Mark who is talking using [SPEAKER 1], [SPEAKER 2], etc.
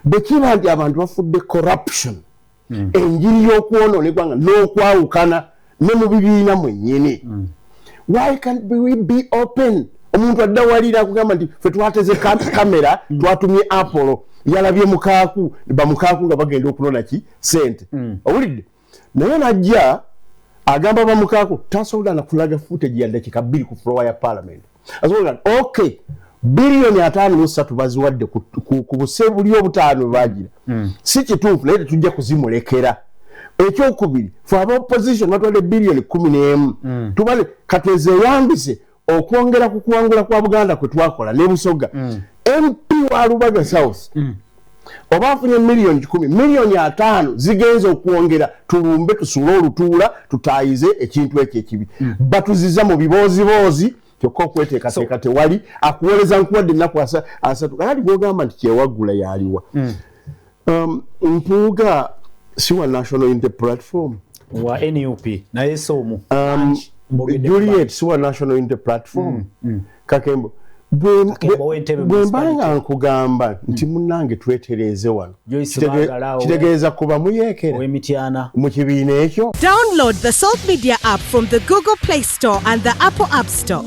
[SPEAKER 1] bwe kiba nti abantu bafudde corruption enjiri y'okwonoonebwa nga n'okwawukana ne mu bibiina mwennyini why can't we be open omuntu addawalira akugamba nti fe twateze kamera twatumye Apollo yalabye mukaaku bamukaaku nga bagenda okunona ki sente owulidde naye najja agamba bamukaaku tasobola na kulaga footage ya dakika 2 ku floor ya parliament asobola okay bilioni 5.3 baziwadde ku busebuli obutaano bagira si kituufu naye tujja kuzimulekera ekyokubiri for aba opposition batwadde bilioni 11 tubale katweze yambise okwongera ku kuwangula kwa Buganda kwe twakola ne Busoga MP wa Lubaga South oba afunye milioni 10 milioni 5 zigenza okuwongera tulumbe tusula olutuula tutayize ekintu ekyo ekibi batuziza mu bibozibozi kyokka okweteekateeka tewali akuwoleza nkuwadde ennaku asatu kali gwogamba nti kyewagula yaliwa Mpuuga si wa National Unity Platform
[SPEAKER 2] wa NUP naye somu
[SPEAKER 1] Juliet si wa National Unity Platform Kakembo bwe mbanga nkugamba nti munnange twetereeze wano kitegeeza kuba muyeekera mu kibiina ekyo.
[SPEAKER 3] Download the Salt Media app from the Google Play Store and the Apple App Store.